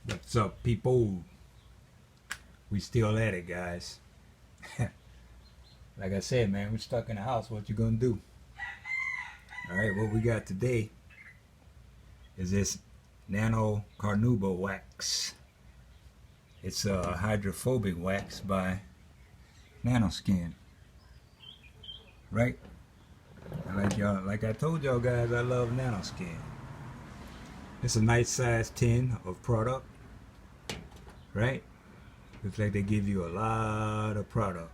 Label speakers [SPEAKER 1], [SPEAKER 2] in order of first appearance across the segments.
[SPEAKER 1] What's up, people? We still at it, guys. Like I said, man, we're stuck in the house. What you gonna do? All right, what we got today is this Nano Carnauba wax. It's a hydrophobic wax by Nanoskin, right? And like I told y'all guys, I love Nanoskin. It's a nice size tin of product, right? Looks like they give you a lot of product.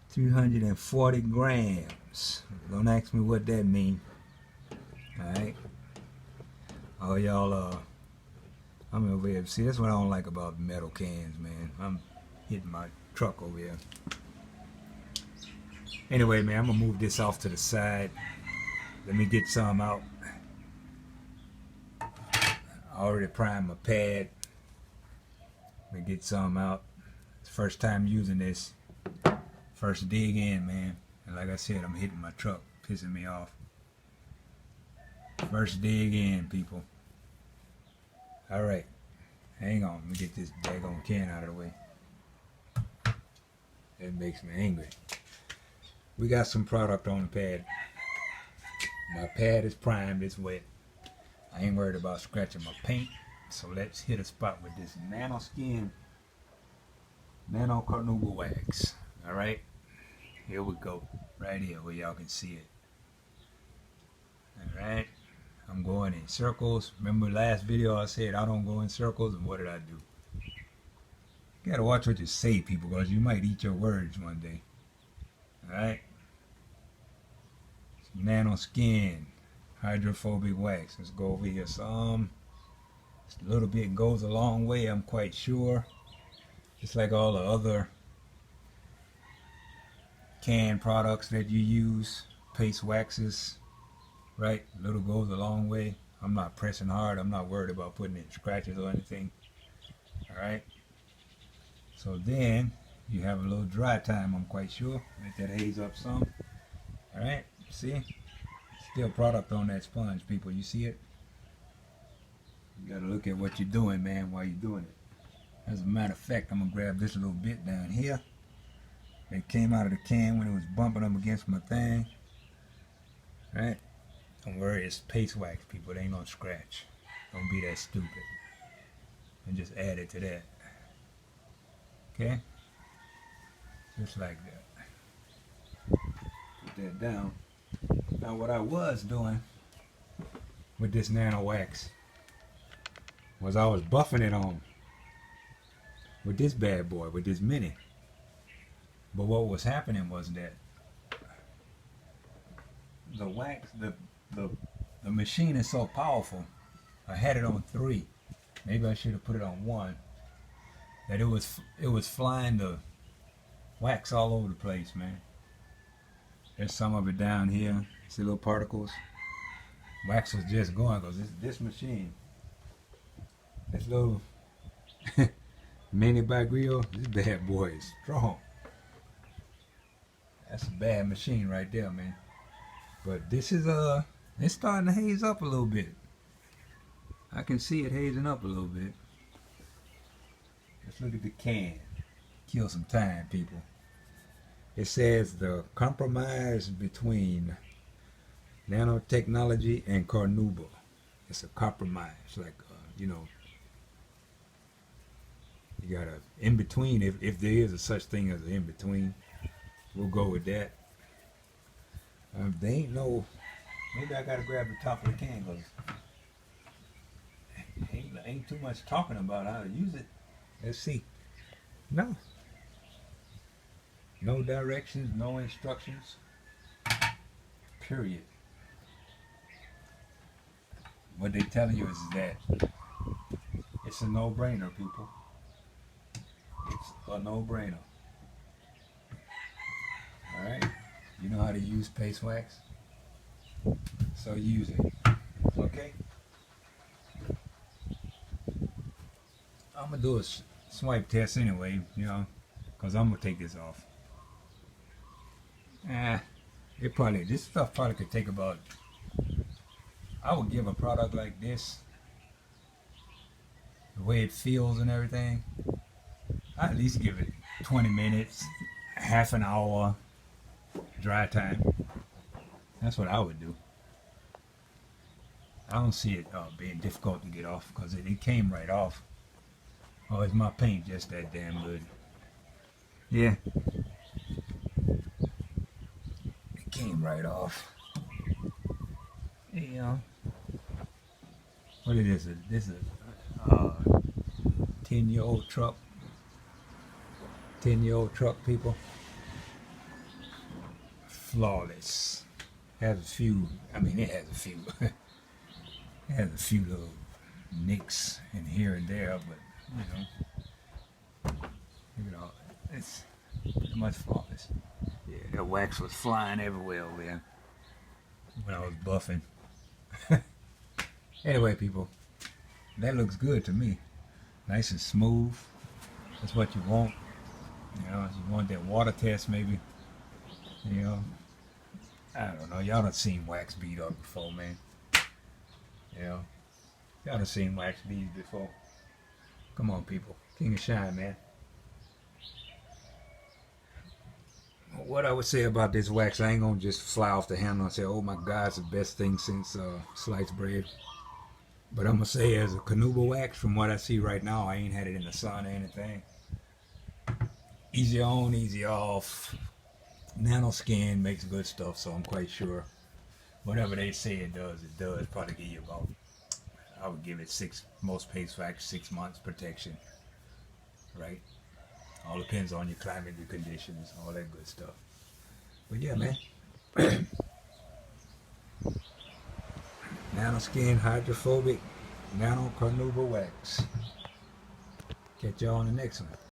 [SPEAKER 1] 340 grams. Don't ask me what that means. Alright. Oh, y'all, I'm over here. See, that's what I don't like about metal cans, man. I'm hitting my truck over here. Anyway, man, I'm going to move this off to the side. Let me get some out. I already primed my pad. Let me get some out. It's the first time using this. First dig in, man. And like I said, I'm hitting my truck, pissing me off. First dig in, people. Alright. Hang on. Let me get this daggone can out of the way. That makes me angry. We got some product on the pad. My pad is primed, it's wet. I ain't worried about scratching my paint. So let's hit a spot with this Nanoskin Nano Carnauba wax. Alright? Here we go. Right here where y'all can see it. Alright? I'm going in circles. Remember last video I said I don't go in circles, and what did I do? You gotta watch what you say, people, because you might eat your words one day. Alright? Nanoskin hydrophobic wax. Let's go over here some. A little bit goes a long way, I'm quite sure. Just like all the other canned products that you use, paste waxes, right? Little goes a long way. I'm not pressing hard. I'm not worried about putting in scratches or anything. Alright? So then, you have a little dry time, I'm quite sure. Let that haze up some. Alright? See? Still product on that sponge, people. You see it? You gotta look at what you're doing, man, while you're doing it. As a matter of fact, I'm gonna grab this little bit down here. It came out of the can when it was bumping up against my thing. Right? Don't worry, it's paste wax, people. It ain't gonna scratch. Don't be that stupid. And just add it to that. Okay? Just like that. Put that down. Now what I was doing with this nano wax was I was buffing it on with this bad boy, with this mini. But what was happening was that the wax, the machine is so powerful. I had it on 3. Maybe I should have put it on 1. That it was flying the wax all over the place, man. There's some of it down here. See little particles. Wax was just going because this machine, this little mini by grill, this bad boy is strong. That's a bad machine right there, man. But this is it's starting to haze up a little bit. I can see it hazing up a little bit. Let's look at the can. Kill some time, people. It says the compromise between nanotechnology and Carnauba. It's a compromise, like you know. You got a in between, if there is a such thing as an in between. We'll go with that. They ain't no. Maybe I gotta grab the top of the can because ain't too much talking about how to use it. Let's see. No. No directions, no instructions. Period. What they telling you is that it's a no-brainer, people. It's a no-brainer. Alright? You know how to use paste wax? So use it. Okay? I'm going to do a swipe test anyway, you know, because I'm going to take this off. This stuff probably could take about, I would give a product like this the way it feels and everything, I at least give it 20 minutes, half an hour dry time. That's what I would do. I don't see it being difficult to get off because it came right off. Oh, is my paint just that damn good? Yeah, it came right off. Yeah. What it is? This is a 10-year-old truck. 10-year-old truck, people. Flawless. Has a few. I mean, it has a few. It has a few little nicks in here and there, but you know, it's pretty much flawless. Yeah, that wax was flying everywhere over there when I was buffing. Anyway, people, that looks good to me. Nice and smooth. That's what you want. You know, you want that water test maybe. You know, I don't know. Y'all done seen wax beat up before, man. You know, y'all done seen wax beads before. Come on, people. King of Shine, man. What I would say about this wax, I ain't gonna just fly off the handle and say, oh my God, it's the best thing since sliced bread. But I'm gonna say as a Carnauba wax, from what I see right now, I ain't had it in the sun or anything. Easy on, easy off. Nano skin makes good stuff, so I'm quite sure whatever they say it does, it does. Probably give you about, I would give it most paste wax 6 months protection, right? All depends on your climate, your conditions, all that good stuff. But yeah, man. Nano skin hydrophobic Nano Carnauba wax. Catch y'all on the next one.